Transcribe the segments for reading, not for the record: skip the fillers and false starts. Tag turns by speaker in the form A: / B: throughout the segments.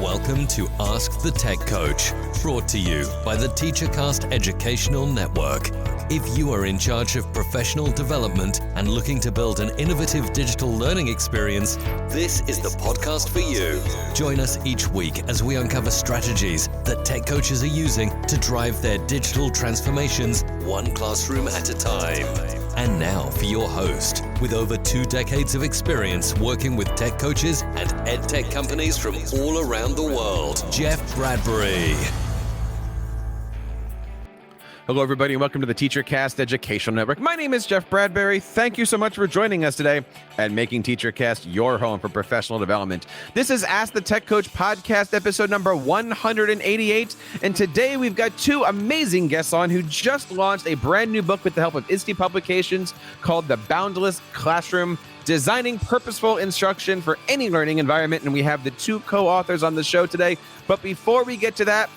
A: Welcome to Ask the Tech Coach, brought to you by the TeacherCast Educational Network. If you are in charge of professional development and looking to build an innovative digital learning experience, this is the podcast for you. Join us each week as we uncover strategies that tech coaches are using to drive their digital transformations one classroom at a time. And now for your host, with over 2 decades of experience working with tech coaches and ed tech companies from all around the world, Jeff Bradbury.
B: Hello, everybody, and welcome to the TeacherCast Educational Network. My name is Jeff Bradbury. Thank you so much for joining us today and making TeacherCast your home for professional development. This is Ask the Tech Coach podcast, episode number 188. And today we've got 2 amazing guests on who just launched a brand new book with the help of ISTE Publications called The Boundless Classroom, Designing Purposeful Instruction for Any Learning Environment. And we have the 2 co-authors on the show today. But before we get to that,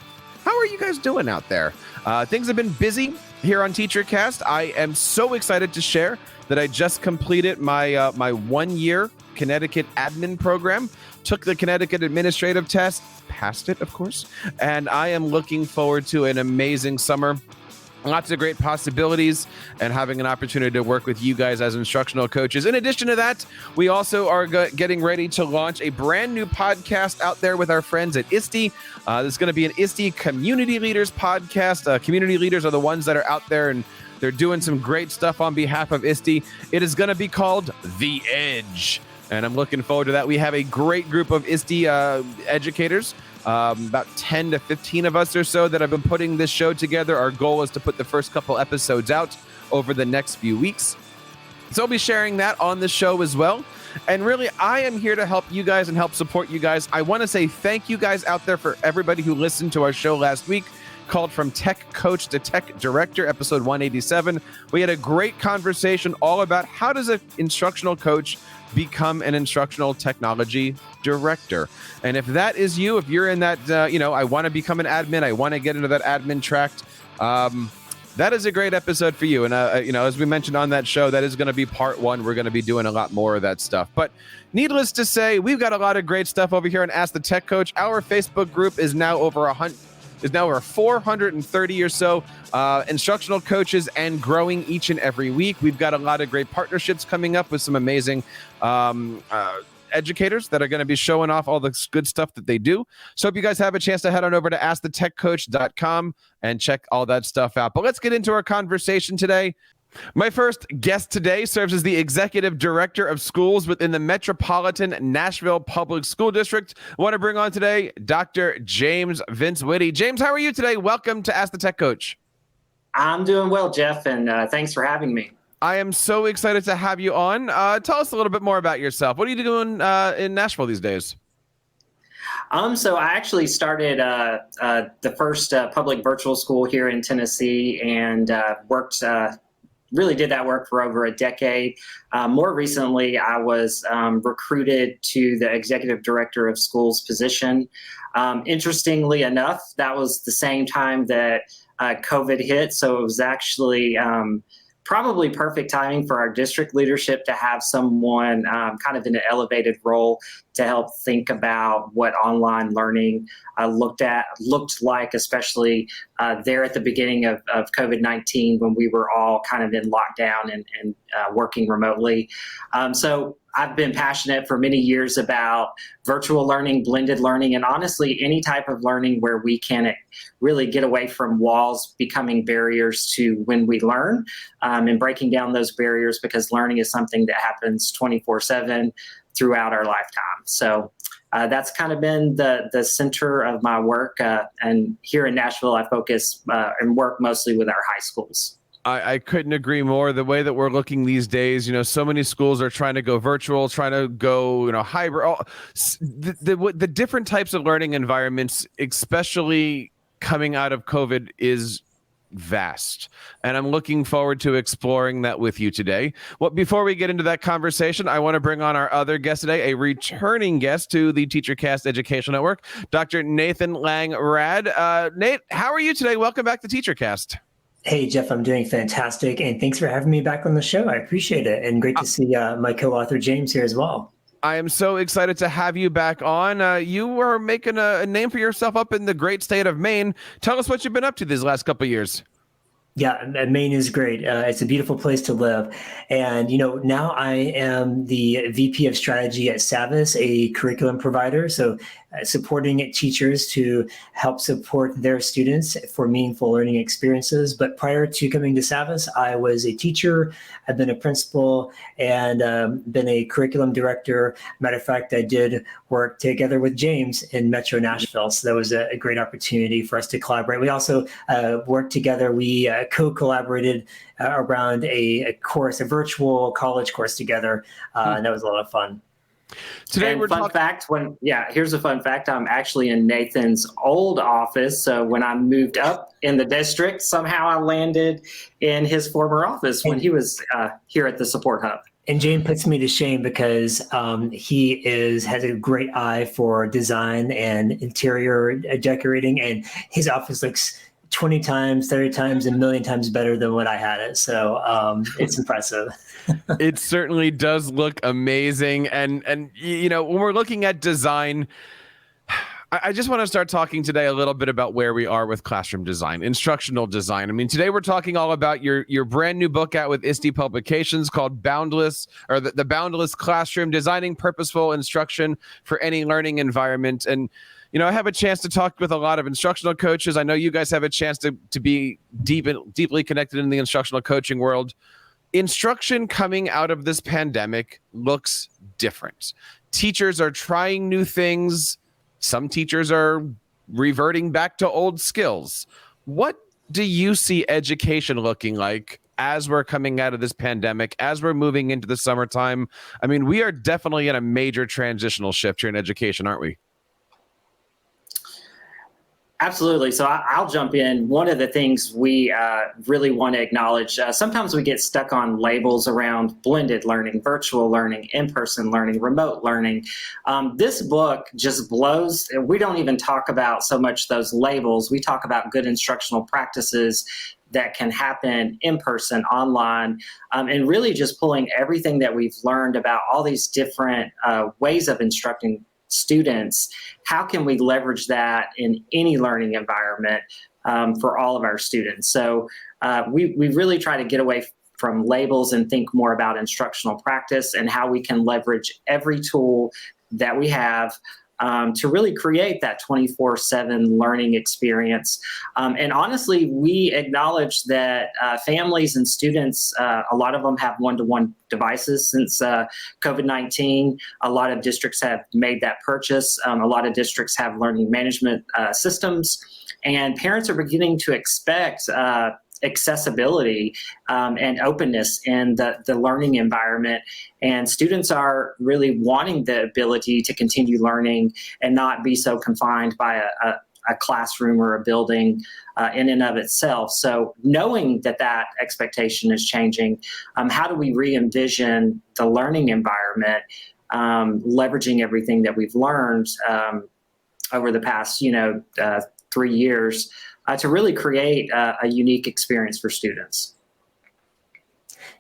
B: how are you guys doing out there? Things have been busy here on TeacherCast. I am so excited to share that I just completed my my 1-year Connecticut admin program, took the Connecticut administrative test, passed it, of course, and I am looking forward to an amazing summer. Lots of great possibilities and having an opportunity to work with you guys as instructional coaches. In addition to that, we also are getting ready to launch a brand new podcast out there with our friends at ISTE. This is going to be an ISTE Community Leaders podcast. Community leaders are the ones that are out there and they're doing some great stuff on behalf of ISTE. It is going to be called The Edge, and I'm looking forward to that. We have a great group of ISTE educators. About 10 to 15 of us or so that have been putting this show together. Our goal is to put the first couple episodes out over the next few weeks. So I'll be sharing that on the show as well. And really, I am here to help you guys and help support you guys. I want to say thank you guys out there for everybody who listened to our show last week called From Tech Coach to Tech Director, episode 187. We had a great conversation all about how does an instructional coach become an instructional technology director. And if that is you, if you're in that, I want to become an admin, I want to get into that admin track, that is a great episode for you. And, as we mentioned on that show, that is going to be part 1. We're going to be doing a lot more of that stuff. But needless to say, we've got a lot of great stuff over here on Ask the Tech Coach. Our Facebook group is now over 430 or so instructional coaches and growing each and every week. We've got a lot of great partnerships coming up with some amazing educators that are going to be showing off all the good stuff that they do. So if you guys have a chance to head on over to askthetechcoach.com and check all that stuff out. But let's get into our conversation today. My first guest today serves as the Executive Director of Schools within the Metropolitan Nashville Public School District. I want to bring on today Dr. James Vince Whitty. James, how are you today? Welcome to Ask the Tech Coach.
C: I'm doing well, Jeff, and thanks for having me.
B: I am so excited to have you on. Tell us a little bit more about yourself. What are you doing in Nashville these days?
C: So I actually started the first public virtual school here in Tennessee and really did that work for over a decade. More recently, I was recruited to the Executive Director of Schools position. Interestingly enough, that was the same time that COVID hit, so it was actually probably perfect timing for our district leadership to have someone kind of in an elevated role to help think about what online learning looked like, especially there at the beginning of COVID-19 when we were all kind of in lockdown and working remotely. So I've been passionate for many years about virtual learning, blended learning, and honestly, any type of learning where we can really get away from walls becoming barriers to when we learn, and breaking down those barriers, because learning is something that happens 24/7 throughout our lifetime. So that's kind of been the center of my work. And here in Nashville, I focus and work mostly with our high schools.
B: I couldn't agree more. The way that we're looking these days, so many schools are trying to go virtual, trying to go, hybrid. The different types of learning environments, especially coming out of COVID, is vast. And I'm looking forward to exploring that with you today. Well, before we get into that conversation, I want to bring on our other guest today, a returning guest to the TeacherCast Educational Network, Dr. Nathan Lang-Raad. Nate, how are you today? Welcome back to TeacherCast.
D: Hey, Jeff, I'm doing fantastic. And thanks for having me back on the show. I appreciate it. And great to see my co-author James here as well.
B: I am so excited to have you back on. You are making a name for yourself up in the great state of Maine. Tell us what you've been up to these last couple of years.
D: Yeah, Maine is great. It's a beautiful place to live. And, now I am the VP of strategy at Savvas, a curriculum provider. So supporting teachers to help support their students for meaningful learning experiences. But prior to coming to Savvas, I was a teacher. I've been a principal and been a curriculum director. Matter of fact, I did work together with James in Metro Nashville. So that was a great opportunity for us to collaborate. We also worked together. We co-collaborated around a course, a virtual college course together. And that was a lot of fun.
C: Today and here's a fun fact. I'm actually in Nathan's old office. So when I moved up in the district, somehow I landed in his former office when he was here at the support hub.
D: And Jane puts me to shame because he has a great eye for design and interior decorating, and his office looks 20 times, 30 times, a million times better than what I had it. So it's impressive.
B: It certainly does look amazing. And when we're looking at design, I just want to start talking today a little bit about where we are with classroom design, instructional design. I mean, today we're talking all about your brand new book out with ISTE Publications called Boundless, or the Boundless Classroom: Designing Purposeful Instruction for Any Learning Environment. And I have a chance to talk with a lot of instructional coaches. I know you guys have a chance to be deeply connected in the instructional coaching world. Instruction coming out of this pandemic looks different. Teachers are trying new things. Some teachers are reverting back to old skills. What do you see education looking like as we're coming out of this pandemic, as we're moving into the summertime? I mean, we are definitely in a major transitional shift here in education, aren't we?
C: Absolutely. So I'll jump in. One of the things we really want to acknowledge, sometimes we get stuck on labels around blended learning, virtual learning, in-person learning, remote learning. This book just blows. We don't even talk about so much those labels. We talk about good instructional practices that can happen in person, online, and really just pulling everything that we've learned about all these different ways of instructing students. How can we leverage that in any learning environment for all of our students? So we really try to get away from labels and think more about instructional practice and how we can leverage every tool that we have to really create that 24/7 learning experience. And honestly, we acknowledge that families and students, a lot of them have one-to-one devices since COVID-19. A lot of districts have made that purchase. A lot of districts have learning management systems, and parents are beginning to expect accessibility and openness in the learning environment. And students are really wanting the ability to continue learning and not be so confined by a classroom or a building in and of itself. So knowing that expectation is changing, how do we re-envision the learning environment, leveraging everything that we've learned over the past 3 years to really create a unique experience for students?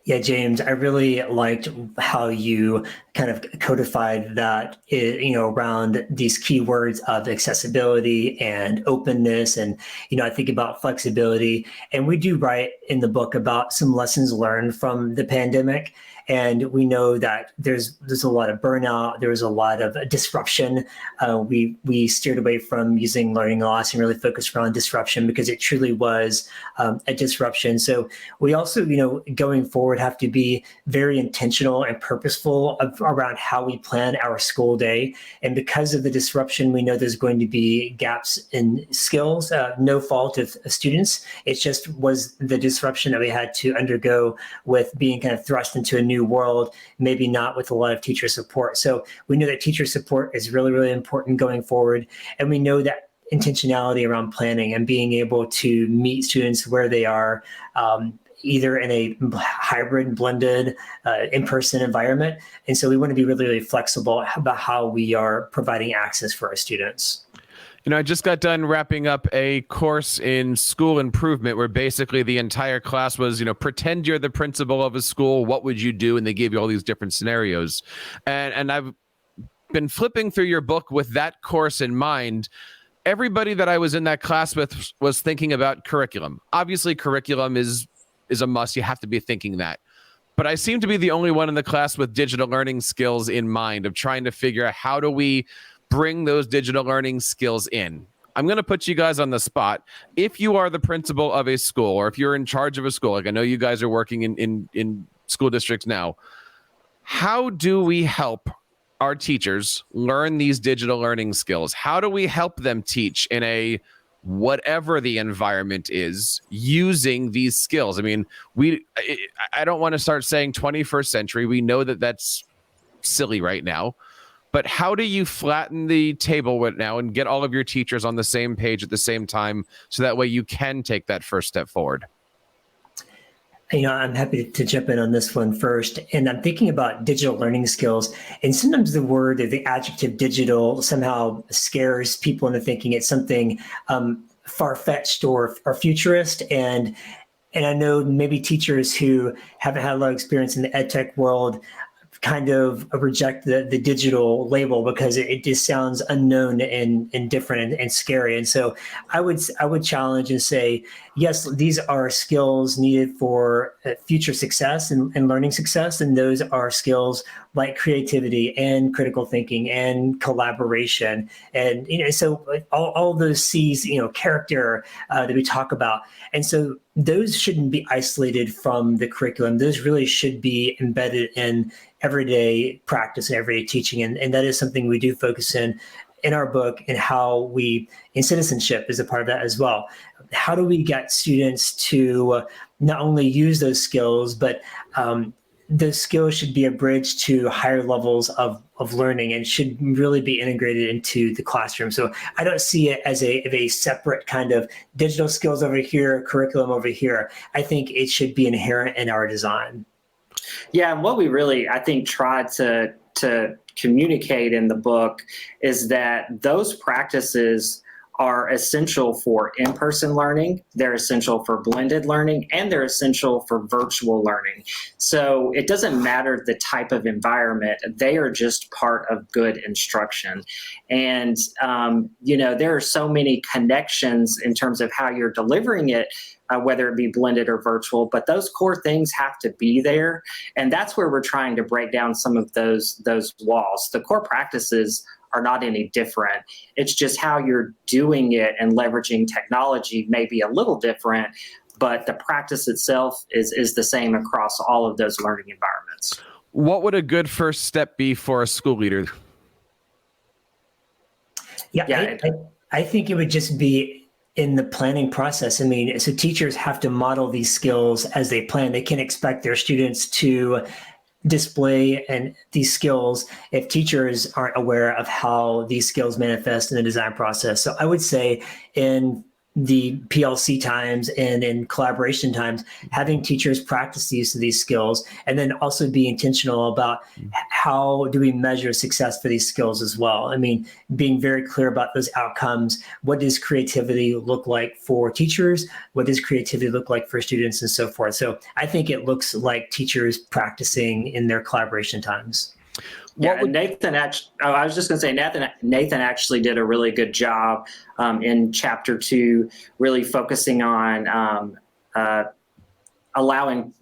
D: Yeah, James, I really liked how you kind of codified that, around these keywords of accessibility and openness. And, I think about flexibility. And we do write in the book about some lessons learned from the pandemic. And we know that there's a lot of burnout. There was a lot of disruption. We steered away from using learning loss and really focused around disruption because it truly was a disruption. So we also, going forward, have to be very intentional and purposeful around how we plan our school day. And because of the disruption, we know there's going to be gaps in skills, no fault of students. It just was the disruption that we had to undergo with being kind of thrust into a new world, maybe not with a lot of teacher support. So we know that teacher support is really, really important going forward. And we know that intentionality around planning and being able to meet students where they are, either in a hybrid, blended, in-person environment. And so we want to be really, really flexible about how we are providing access for our students.
B: I just got done wrapping up a course in school improvement where basically the entire class was, pretend you're the principal of a school. What would you do? And they gave you all these different scenarios. And I've been flipping through your book with that course in mind, everybody that I was in that class with was thinking about curriculum. Obviously, curriculum is a must. You have to be thinking that. But I seem to be the only one in the class with digital learning skills in mind, of trying to figure out how do we bring those digital learning skills in. I'm going to put you guys on the spot. If you are the principal of a school, or if you're in charge of a school, like I know you guys are working in school districts now, how do we help our teachers learn these digital learning skills? How do we help them teach in a whatever the environment is using these skills? I mean, I don't want to start saying 21st century. We know that that's silly right now. But how do you flatten the table right now and get all of your teachers on the same page at the same time, so that way you can take that first step forward?
D: I'm happy to jump in on this one first. And I'm thinking about digital learning skills. And sometimes the word or the adjective digital somehow scares people into thinking it's something far-fetched or futurist. And I know maybe teachers who haven't had a lot of experience in the ed tech world kind of reject the digital label because it just sounds unknown and different and scary. And so I would challenge and say, yes, these are skills needed for future success and learning success. And those are skills like creativity and critical thinking and collaboration. And, so all those C's, character that we talk about. And so those shouldn't be isolated from the curriculum. Those really should be embedded in everyday practice and everyday teaching. And that is something we do focus in our book, and how in citizenship is a part of that as well. How do we get students to not only use those skills, but those skills should be a bridge to higher levels of learning and should really be integrated into the classroom. So I don't see it as a separate kind of digital skills over here, curriculum over here. I think it should be inherent in our design.
C: Yeah, and what we really, I think, tried to communicate in the book is that those practices are essential for in-person learning, they're essential for blended learning, and they're essential for virtual learning. So it doesn't matter the type of environment, they are just part of good instruction. And, there are so many connections in terms of how you're delivering it, whether it be blended or virtual, but those core things have to be there. And that's where we're trying to break down some of those walls. The core practices are not any different. It's just how you're doing it and leveraging technology may be a little different, but the practice itself is the same across all of those learning environments.
B: What would a good first step be for a school leader?
D: I think it would just be in the planning process. I mean, so teachers have to model these skills as they plan. They can't expect their students to display these skills if teachers aren't aware of how these skills manifest in the design process. So I would say in the PLC times and in collaboration times, having teachers practice the use of these skills, and then also be intentional about how do we measure success for these skills as well. I mean, being very clear about those outcomes. What does creativity look like for teachers? What does creativity look like for students, and so forth? So I think it looks like teachers practicing in their collaboration times.
C: Yeah, Nathan actually, I was just going to say, Nathan actually did a really good job in chapter 2, really focusing on allowing,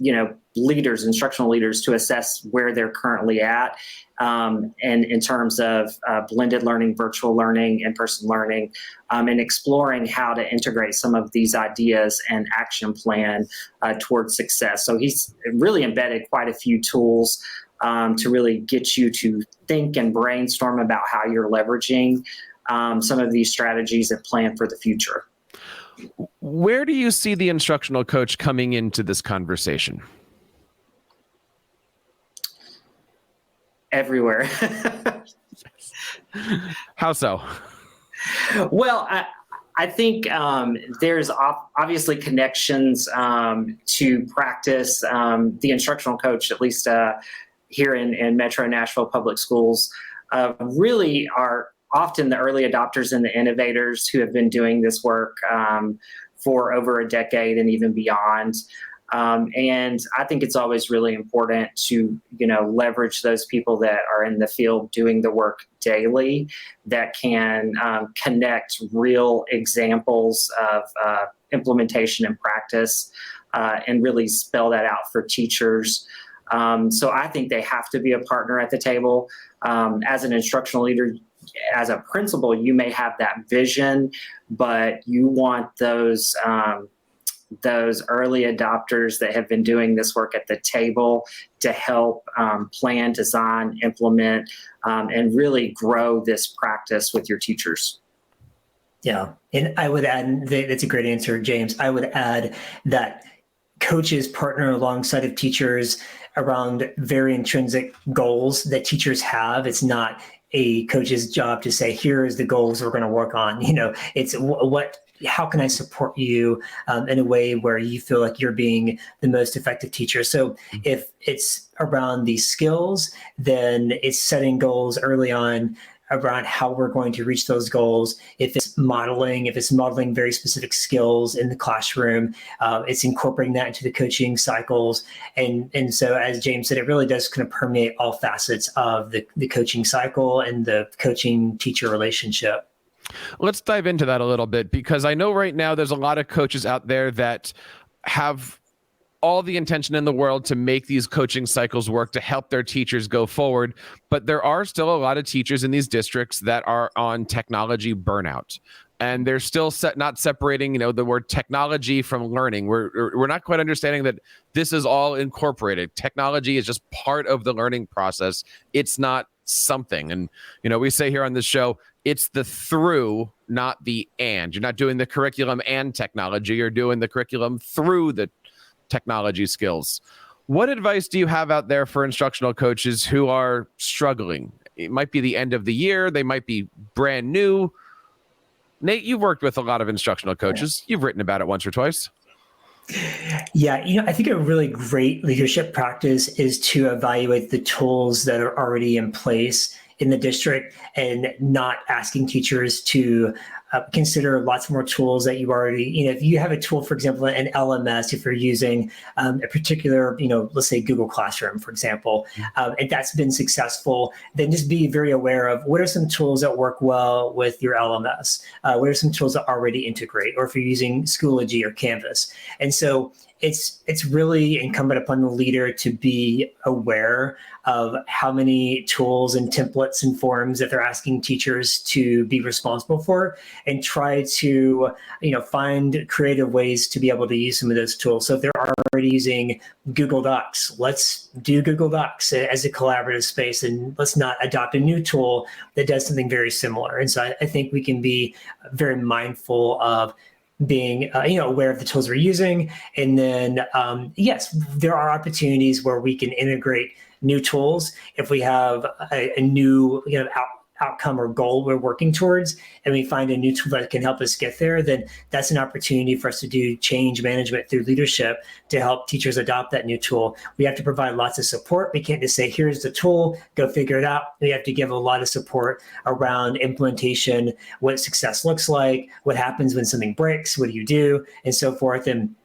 C: leaders, instructional leaders, to assess where they're currently at, and in terms of blended learning, virtual learning, in-person learning, and exploring how to integrate some of these ideas and action plan towards success. So he's really embedded quite a few tools to really get you to think and brainstorm about how you're leveraging some of these strategies and plan for the future.
B: Where do you see the instructional coach coming into this conversation?
C: Everywhere.
B: How so?
C: Well, I think there's obviously connections to practice. The instructional coach, at least here in Metro Nashville Public Schools, really are often the early adopters and the innovators who have been doing this work for over a decade and even beyond. And I think it's always really important to, leverage those people that are in the field doing the work daily that can connect real examples of implementation and practice and really spell that out for teachers. So I think they have to be a partner at the table. As an instructional leader, as a principal, you may have that vision, but you want those early adopters that have been doing this work at the table to help plan, design, implement, and really grow this practice with your teachers.
D: Yeah, and I would add, that's a great answer, James. I would add that coaches partner alongside of teachers around very intrinsic goals that teachers have. It's not a coach's job to say, here is the goals we're going to work on. It's how can I support you in a way where you feel like you're being the most effective teacher? So if it's around these skills, then it's setting goals early on around how we're going to reach those goals. If it's modeling very specific skills in the classroom, it's incorporating that into the coaching cycles. And so, as James said, it really does kind of permeate all facets of the coaching cycle and the coaching teacher relationship.
B: Let's dive into that a little bit, because I know right now there's a lot of coaches out there that have all the intention in the world to make these coaching cycles work to help their teachers go forward. But there are still a lot of teachers in these districts that are on technology burnout. And they're still not separating, the word technology from learning. We're not quite understanding that this is all incorporated. Technology is just part of the learning process. It's not something. And, we say here on this show, it's the through, not the and. You're not doing the curriculum and technology. You're doing the curriculum through the technology skills. What advice do you have out there for instructional coaches who are struggling? It might be the end of the year. They might be brand new. Nate, you've worked with a lot of instructional coaches. You've written about it once or twice.
D: Yeah, I think a really great leadership practice is to evaluate the tools that are already in place in the district and not asking teachers to consider lots more tools that you already, if you have a tool, for example, an LMS, if you're using a particular, let's say Google Classroom, for example, and that's been successful, then just be very aware of what are some tools that work well with your LMS? What are some tools that already integrate? Or if you're using Schoology or Canvas. And so it's really incumbent upon the leader to be aware of how many tools and templates and forms that they're asking teachers to be responsible for, and try to, find creative ways to be able to use some of those tools. So if they're already using Google Docs, let's do Google Docs as a collaborative space, and let's not adopt a new tool that does something very similar. And so I think we can be very mindful of being aware of the tools we're using. And then, yes, there are opportunities where we can integrate new tools if we have a new outcome or goal we're working towards, and we find a new tool that can help us get there, then that's an opportunity for us to do change management through leadership to help teachers adopt that new tool. We have to provide lots of support. We can't just say, here's the tool, go figure it out. We have to give a lot of support around implementation, what success looks like, what happens when something breaks, what do you do, and so forth. And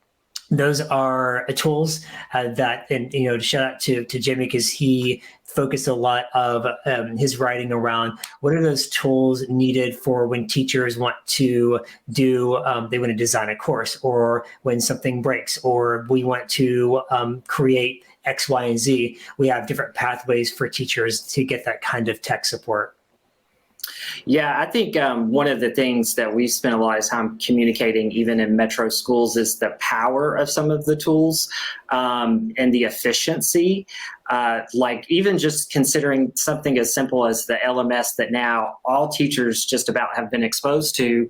D: those are tools that, and shout out to Jimmy, because he focused a lot of his writing around what are those tools needed for when teachers want to do, they want to design a course, or when something breaks, or we want to create X, Y, and Z. We have different pathways for teachers to get that kind of tech support.
C: Yeah, I think one of the things that we spend a lot of time communicating, even in metro schools, is the power of some of the tools and the efficiency. Like even just considering something as simple as the LMS that now all teachers just about have been exposed to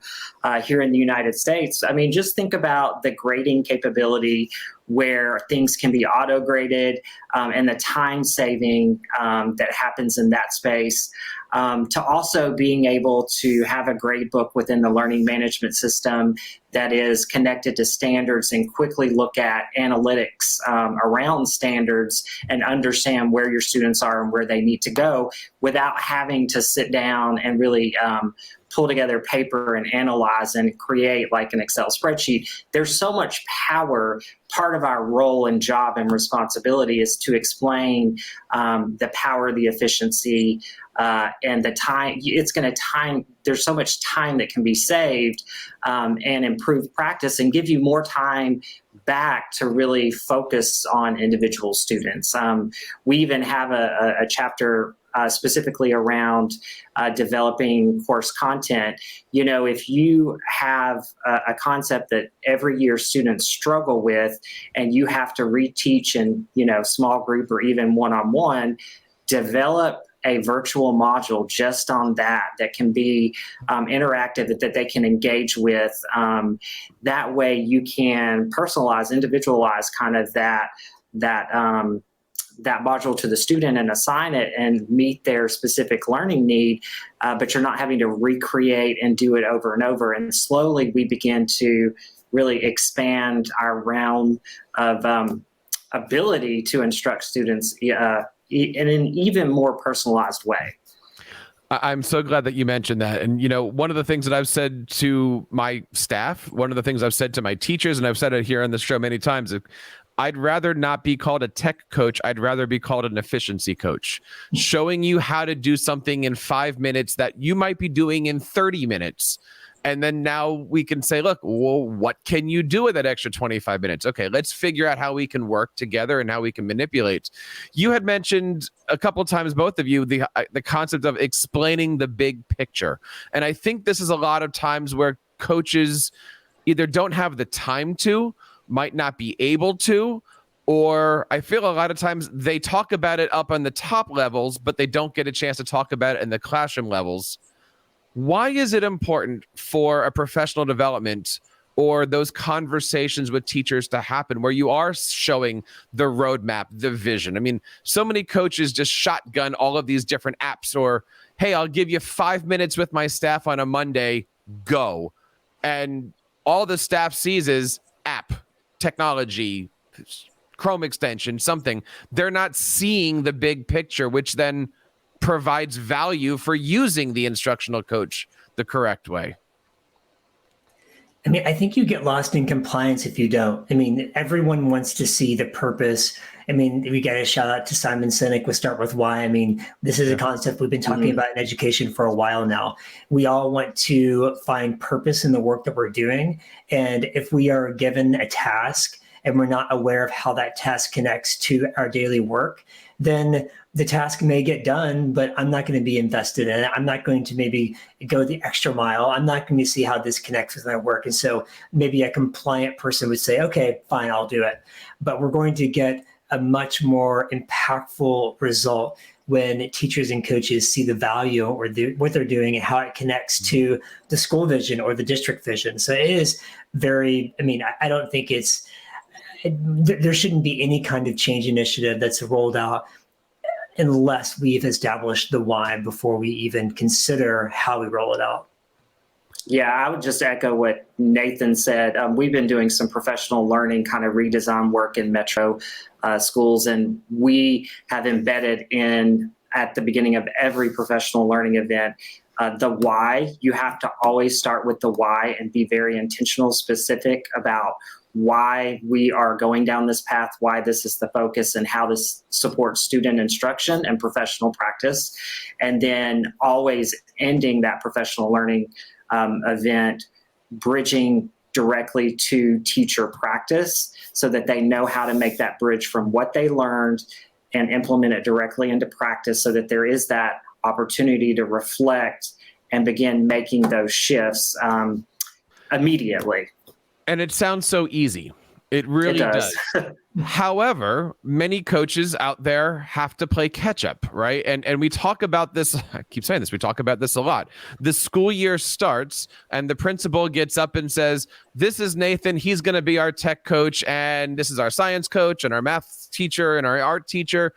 C: here in the United States. I mean, just think about the grading capability where things can be auto-graded and the time saving that happens in that space. To also being able to have a grade book within the learning management system that is connected to standards and quickly look at analytics around standards and understand where your students are and where they need to go without having to sit down and really pull together paper and analyze and create like an Excel spreadsheet. There's so much power. Part of our role and job and responsibility is to explain the power, the efficiency, and the time. It's going to time. There's so much time that can be saved and improve practice and give you more time back to really focus on individual students. We even have a chapter specifically around developing course content. You know, if you have a concept that every year students struggle with and you have to reteach in, you know, small group or even one-on-one, develop a virtual module just on that can be interactive, that they can engage with. That way you can personalize, individualize kind of that module to the student and assign it and meet their specific learning need, but you're not having to recreate and do it over and over. And slowly we begin to really expand our realm of ability to instruct students in an even more personalized way.
B: I'm so glad that you mentioned that. And, you know, one of the things that I've said to my staff, one of the things I've said to my teachers, and I've said it here on this show many times, I'd rather not be called a tech coach. I'd rather be called an efficiency coach, showing you how to do something in 5 minutes that you might be doing in 30 minutes. And then now we can say, look, well, what can you do with that extra 25 minutes? Okay, let's figure out how we can work together and how we can manipulate. You had mentioned a couple of times, both of you, the concept of explaining the big picture. And I think this is a lot of times where coaches either don't have the time to, might not be able to, or I feel a lot of times they talk about it up on the top levels, but they don't get a chance to talk about it in the classroom levels. Why is it important for a professional development or those conversations with teachers to happen where you are showing the roadmap, the vision? I mean, so many coaches just shotgun all of these different apps, or, hey, I'll give you 5 minutes with my staff on a Monday, go. And all the staff sees is app, technology, Chrome extension, something. They're not seeing the big picture, which then provides value for using the instructional coach the correct way.
D: I mean, I think you get lost in compliance if you don't. I mean, everyone wants to see the purpose. I mean, we got a shout out to Simon Sinek with Start With Why. I mean, this is a concept we've been talking about in education for a while now. We all want to find purpose in the work that we're doing. And if we are given a task and we're not aware of how that task connects to our daily work, then the task may get done, but I'm not going to be invested in it. I'm not going to maybe go the extra mile. I'm not going to see how this connects with my work. And so maybe a compliant person would say, okay, fine, I'll do it. But we're going to get a much more impactful result when teachers and coaches see the value or what they're doing and how it connects to the school vision or the district vision. So it is very, I mean, I don't think there shouldn't be any kind of change initiative that's rolled out unless we've established the why before we even consider how we roll it out.
C: Yeah, I would just echo what Nathan said. We've been doing some professional learning kind of redesign work in Metro schools, and we have embedded in at the beginning of every professional learning event the why. You have to always start with the why and be very intentional, specific about why we are going down this path, why this is the focus, and how this supports student instruction and professional practice. And then always ending that professional learning event, bridging directly to teacher practice so that they know how to make that bridge from what they learned and implement it directly into practice, so that there is that opportunity to reflect and begin making those shifts immediately.
B: And it sounds so easy. It really does. However, many coaches out there have to play catch up, right? And we talk about this, I keep saying this, we talk about this a lot. The school year starts and the principal gets up and says, this is Nathan, he's going to be our tech coach, and this is our science coach and our math teacher and our art teacher.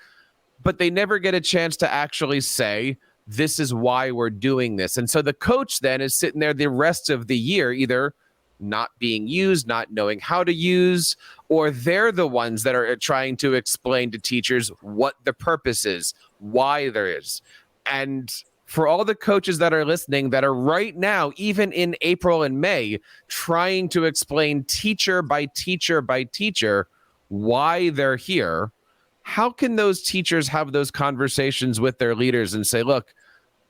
B: But they never get a chance to actually say, this is why we're doing this. And so the coach then is sitting there the rest of the year, either not being used, not knowing how to use, or they're the ones that are trying to explain to teachers what the purpose is, why there is. And for all the coaches that are listening that are right now, even in April and May, trying to explain teacher by teacher by teacher why they're here, how can those teachers have those conversations with their leaders and say, look,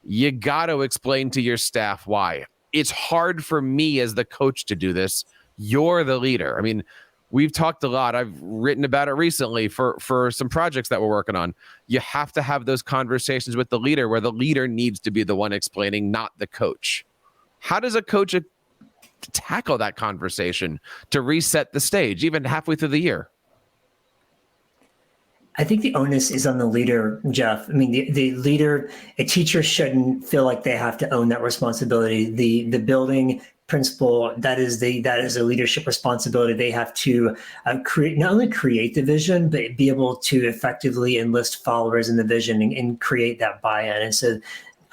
B: you got to explain to your staff why? It's hard for me as the coach to do this. You're the leader. I mean, we've talked a lot. I've written about it recently for some projects that we're working on. You have to have those conversations with the leader where the leader needs to be the one explaining, not the coach. How does a coach tackle that conversation to reset the stage, even halfway through the year?
D: I think the onus is on the leader, Jeff. I mean, the leader, a teacher shouldn't feel like they have to own that responsibility. The building principal, that is a leadership responsibility. They have to not only create the vision, but be able to effectively enlist followers in the vision and create that buy-in. And so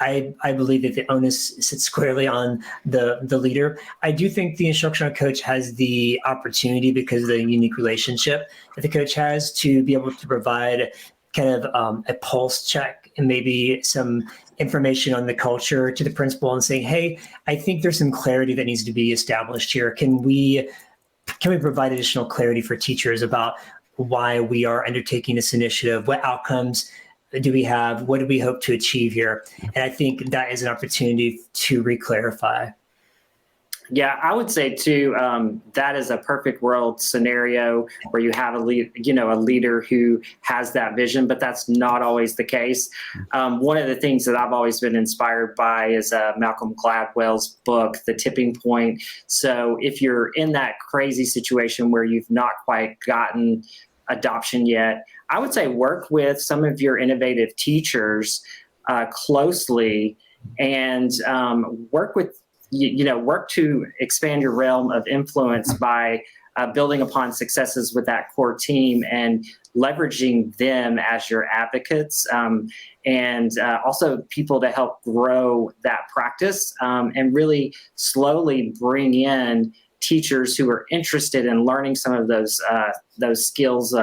D: I believe that the onus sits squarely on the leader. I do think the instructional coach has the opportunity, because of the unique relationship that the coach has, to be able to provide kind of a pulse check and maybe some information on the culture to the principal and saying, hey, I think there's some clarity that needs to be established here. Can we provide additional clarity for teachers about why we are undertaking this initiative? What outcomes do we have? What do we hope to achieve here? And I think that is an opportunity to re-clarify.
C: Yeah, I would say too, that is a perfect world scenario where you have a leader who has that vision, but that's not always the case. One of the things that I've always been inspired by is Malcolm Gladwell's book, The Tipping Point. So if you're in that crazy situation where you've not quite gotten adoption yet, I would say work with some of your innovative teachers closely and work to expand your realm of influence by building upon successes with that core team and leveraging them as your advocates and also people to help grow that practice and really slowly bring in teachers who are interested in learning some of those skills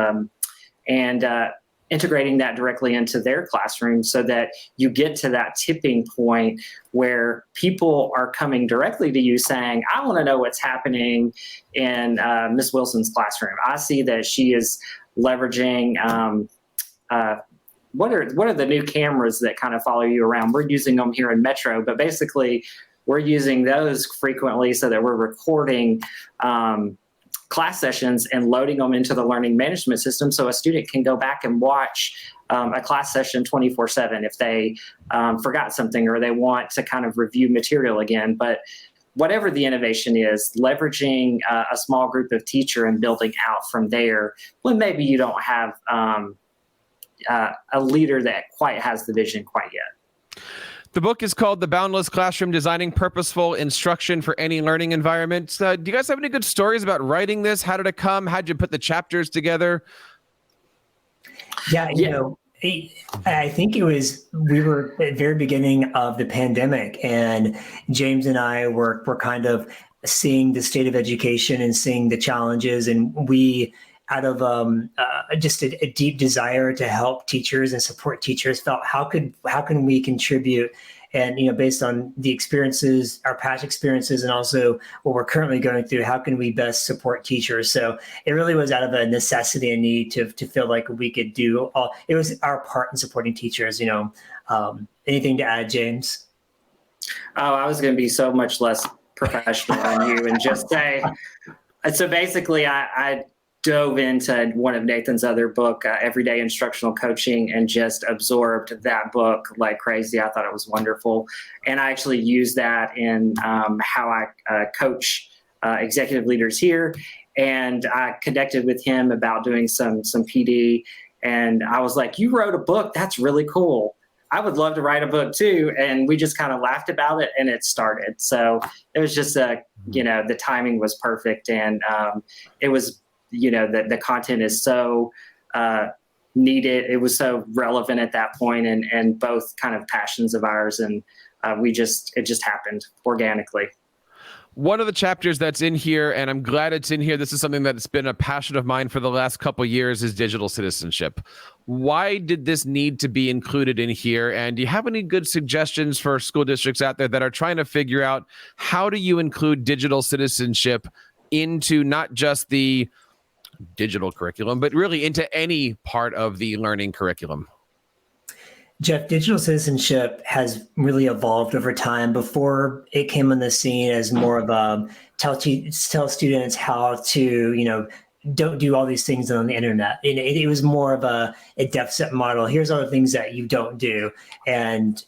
C: and integrating that directly into their classroom so that you get to that tipping point where people are coming directly to you saying, I want to know what's happening in Miss Wilson's classroom. I see that she is leveraging what are the new cameras that kind of follow you around? We're using them here in Metro, but basically we're using those frequently so that we're recording class sessions and loading them into the learning management system so a student can go back and watch a class session 24/7 if they forgot something or they want to kind of review material again. But whatever the innovation is, leveraging a small group of teacher and building out from there when maybe you don't have a leader that quite has the vision quite yet.
B: The book is called The Boundless Classroom, Designing Purposeful Instruction for Any Learning Environment. Do you guys have any good stories about writing this? How did it come? How did you put the chapters together?
D: Yeah, I think we were at the very beginning of the pandemic, and James and I were kind of seeing the state of education and seeing the challenges, and we, out of just a deep desire to help teachers and support teachers, felt how can we contribute? And based on the experiences, our past experiences, and also what we're currently going through, how can we best support teachers? So it really was out of a necessity and need to feel like we could do all. It was our part in supporting teachers. Anything to add, James?
C: Oh, I was going to be so much less professional than you and just say. So basically, I dove into one of Nathan's other book, Everyday Instructional Coaching, and just absorbed that book like crazy. I thought it was wonderful. And I actually use that in how I coach executive leaders here. And I connected with him about doing some PD. And I was like, you wrote a book. That's really cool. I would love to write a book too. And we just kind of laughed about it and it started. So it was just, the timing was perfect. And it was, the content is so needed. It was so relevant at that point and both kind of passions of ours. And it just happened organically.
B: One of the chapters that's in here, and I'm glad it's in here, this is something that's been a passion of mine for the last couple of years, is digital citizenship. Why did this need to be included in here? And do you have any good suggestions for school districts out there that are trying to figure out how do you include digital citizenship into not just the digital curriculum, but really into any part of the learning curriculum?
D: Jeff, digital citizenship has really evolved over time. Before it came on the scene as more of a tell students how to, don't do all these things on the internet. It was more of a deficit model. Here's all the things that you don't do. And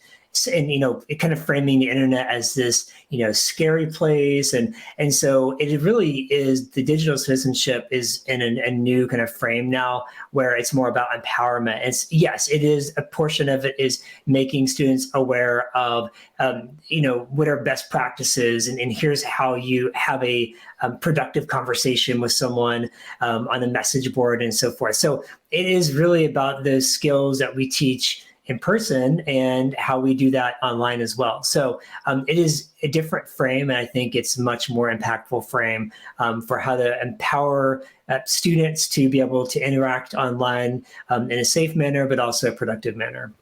D: it kind of framing the internet as this, scary place. And so it really is, the digital citizenship is in a new kind of frame now where it's more about empowerment. Yes, it is, a portion of it is making students aware of, what are best practices. And here's how you have a productive conversation with someone on a message board and so forth. So it is really about those skills that we teach in person and how we do that online as well. So it is a different frame, and I think it's a much more impactful frame for how to empower students to be able to interact online in a safe manner, but also a productive manner.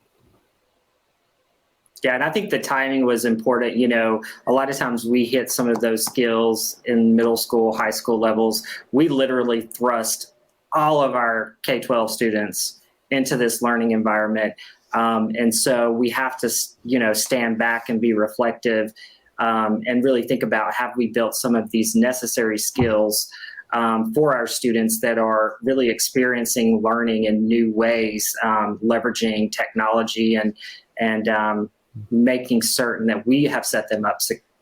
C: Yeah, and I think the timing was important. A lot of times we hit some of those skills in middle school, high school levels. We literally thrust all of our K-12 students into this learning environment. And so we have to, stand back and be reflective and really think about, have we built some of these necessary skills for our students that are really experiencing learning in new ways, leveraging technology and making certain that we have set them up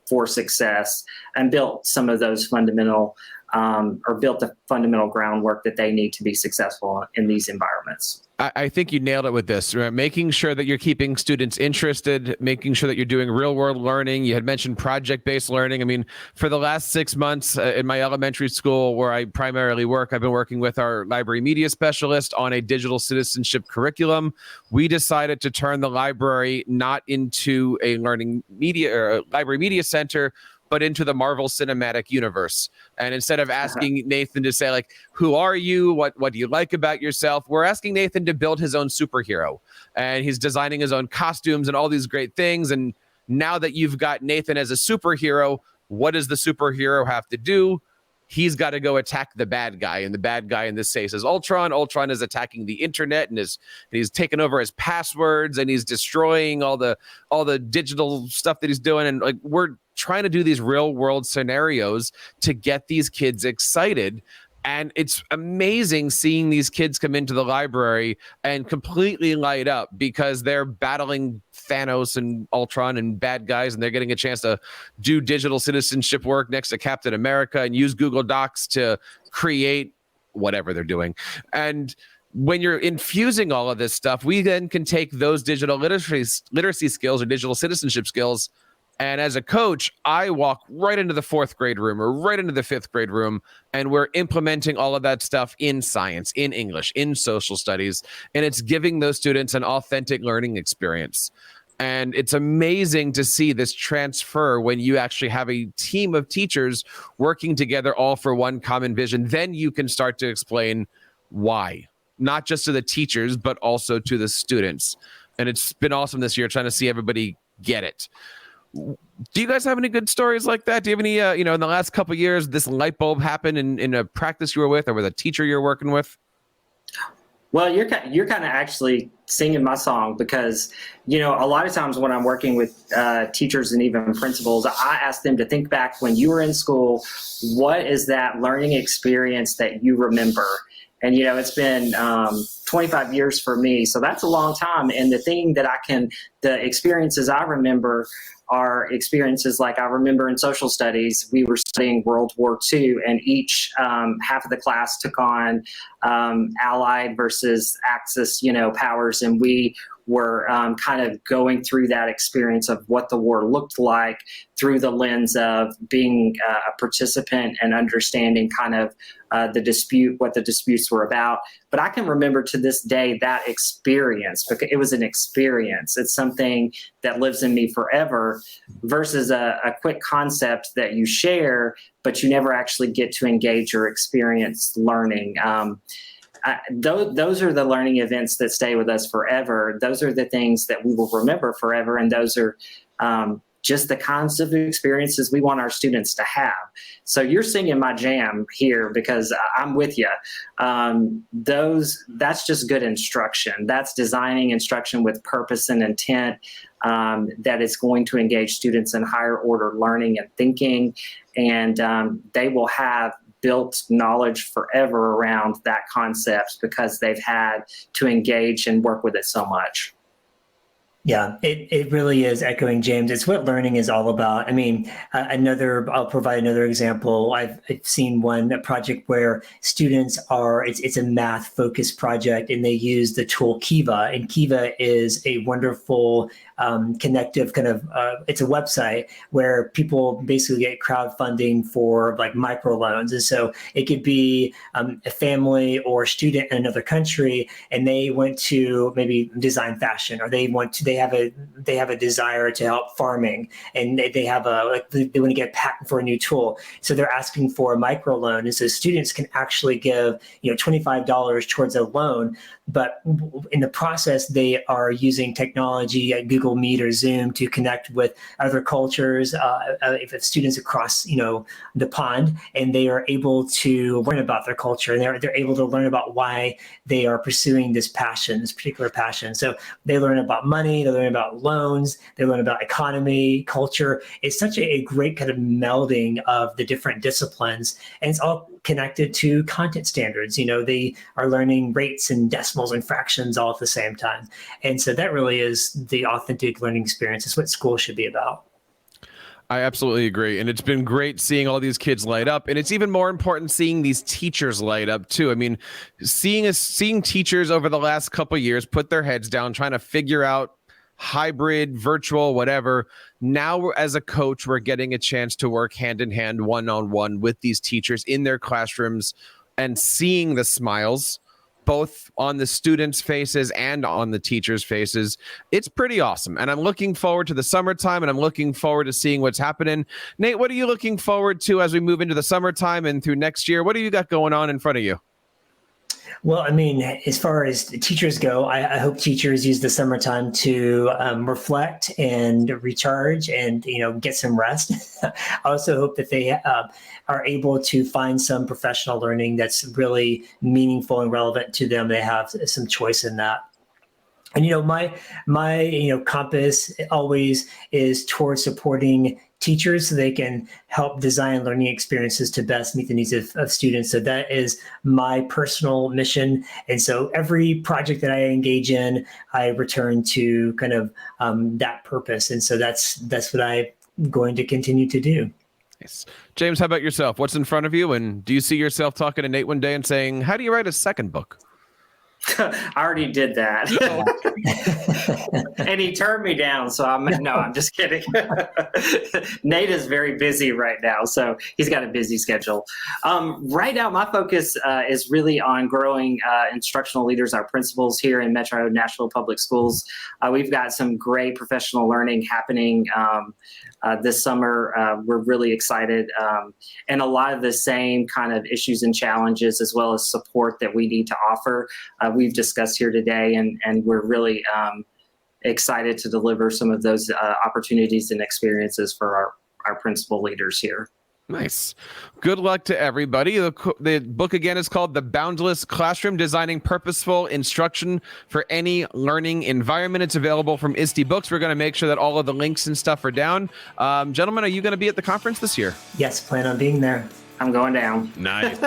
C: for success and built some of those fundamental or built the fundamental groundwork that they need to be successful in these environments.
B: I think you nailed it with this, right? Making sure that you're keeping students interested, making sure that you're doing real world learning. You had mentioned project-based learning. I mean, for the last 6 months in my elementary school where I primarily work, I've been working with our library media specialist on a digital citizenship curriculum. We decided to turn the library not into a learning media or a library media center, but into the Marvel Cinematic Universe. And instead of asking Nathan to say, like, who are you? What do you like about yourself? We're asking Nathan to build his own superhero. And he's designing his own costumes and all these great things. And now that you've got Nathan as a superhero, what does the superhero have to do? He's got to go attack the bad guy. And the bad guy in this case is Ultron. Ultron is attacking the internet and he's taken over his passwords and he's destroying all the digital stuff that he's doing. And like, we're trying to do these real world scenarios to get these kids excited. And it's amazing seeing these kids come into the library and completely light up because they're battling Thanos and Ultron and bad guys, and they're getting a chance to do digital citizenship work next to Captain America and use Google Docs to create whatever they're doing. And when you're infusing all of this stuff, we then can take those digital literacy skills or digital citizenship skills. And as a coach, I walk right into the 4th grade room or right into the 5th grade room, and we're implementing all of that stuff in science, in English, in social studies, and it's giving those students an authentic learning experience. And it's amazing to see this transfer when you actually have a team of teachers working together all for one common vision. Then you can start to explain why, not just to the teachers, but also to the students. And it's been awesome this year trying to see everybody get it. Do you guys have any good stories like that? Do you have any, in the last couple of years, this light bulb happened in a practice you were with or with a teacher you're working with?
C: Well, you're kind of actually singing my song because, a lot of times when I'm working with teachers and even principals, I ask them to think back when you were in school, what is that learning experience that you remember? And, it's been 25 years for me. So that's a long time. And the thing that the experiences I remember are experiences like I remember in social studies, we were studying World War II, and each half of the class took on Allied versus Axis, powers, and we were kind of going through that experience of what the war looked like through the lens of being a participant and understanding kind of what the disputes were about. But I can remember to this day that experience, because it was an experience. It's something that lives in me forever versus a quick concept that you share, but you never actually get to engage or experience learning. Those are the learning events that stay with us forever. Those are the things that we will remember forever. And those are just the kinds of experiences we want our students to have. So you're singing my jam here because I'm with you. That's just good instruction. That's designing instruction with purpose and intent that is going to engage students in higher order learning and thinking. And they will have built knowledge forever around that concept because they've had to engage and work with it so much.
D: Yeah, it really is echoing James. It's what learning is all about. I mean, I'll provide another example. I've seen a project where students it's a math focused project and they use the tool Kiva, and Kiva is a wonderful connective kind of, it's a website where people basically get crowdfunding for like microloans. And so it could be a family or a student in another country, and they want to maybe design fashion, or they have a desire to help farming, and they want to get a patent for a new tool. So they're asking for a microloan. And so students can actually give, $25 towards a loan. But in the process, they are using technology like Google Meet or Zoom to connect with other cultures, if students across, the pond, and they are able to learn about their culture, and they're able to learn about why they are pursuing this particular passion. So they learn about money, they learn about loans, they learn about economy, culture. It's such a great kind of melding of the different disciplines, and it's all connected to content standards. They are learning rates and decimals and fractions all at the same time. And so that really is the authentic learning experience. It's what school should be about.
B: I absolutely agree. And it's been great seeing all these kids light up. And it's even more important seeing these teachers light up too. I mean, seeing teachers over the last couple of years put their heads down, trying to figure out hybrid, virtual, whatever. Now, as a coach, we're getting a chance to work hand in hand, one-on-one with these teachers in their classrooms and seeing the smiles, both on the students' faces and on the teachers' faces. It's pretty awesome. And I'm looking forward to the summertime, and I'm looking forward to seeing what's happening. Nate, what are you looking forward to as we move into the summertime and through next year? What do you got going on in front of you?
D: Well, I mean, as far as teachers go, I hope teachers use the summertime to reflect and recharge and, get some rest. I also hope that they are able to find some professional learning that's really meaningful and relevant to them. They have some choice in that. And, my compass always is towards supporting teachers so they can help design learning experiences to best meet the needs of students. So that is my personal mission. And so every project that I engage in, I return to kind of that purpose. And so that's what I'm going to continue to do.
B: Nice. James, how about yourself? What's in front of you? And do you see yourself talking to Nate one day and saying, how do you write a second book?
C: I already did that. And he turned me down. So I'm just kidding. Nate is very busy right now. So he's got a busy schedule. Right now, my focus is really on growing instructional leaders, our principals here in Metropolitan Nashville Public Schools. We've got some great professional learning happening this summer. We're really excited. And a lot of the same kind of issues and challenges, as well as support that we need to offer, we've discussed here today, and we're really excited to deliver some of those opportunities and experiences for our principal leaders here.
B: Nice. Good luck to everybody. The book again is called The Boundless Classroom: Designing Purposeful Instruction for Any Learning Environment. It's available from ISTE Books. We're going to make sure that all of the links and stuff are down. Gentlemen, are you going to be at the conference this year?
D: Yes, plan on being there.
C: I'm going down.
B: Nice.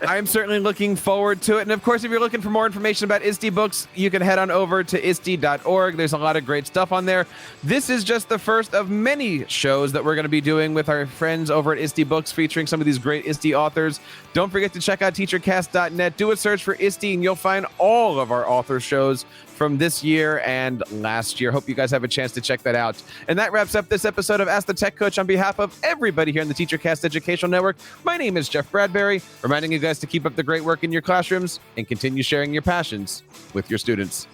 B: I'm certainly looking forward to it. And of course, if you're looking for more information about ISTE Books, you can head on over to ISTE.org. There's a lot of great stuff on there. This is just the first of many shows that we're going to be doing with our friends over at ISTE Books, featuring some of these great ISTE authors. Don't forget to check out TeacherCast.net. Do a search for ISTE, and you'll find all of our author shows from this year and last year. Hope you guys have a chance to check that out. And that wraps up this episode of Ask the Tech Coach. On behalf of everybody here in the TeacherCast Educational Network, my name is Jeff Bradbury, reminding you guys to keep up the great work in your classrooms and continue sharing your passions with your students.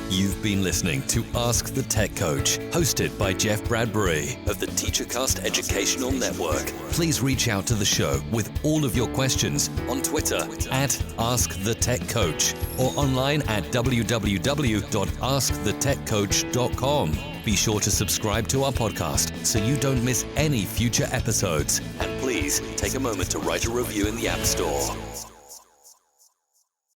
A: You've been listening to Ask the Tech Coach, hosted by Jeff Bradbury of the TeacherCast Educational Network. Please reach out to the show with all of your questions on Twitter at AskTheTechCoach or online at www.askthetechcoach.com. Be sure to subscribe to our podcast so you don't miss any future episodes. And please take a moment to write a review in the App Store.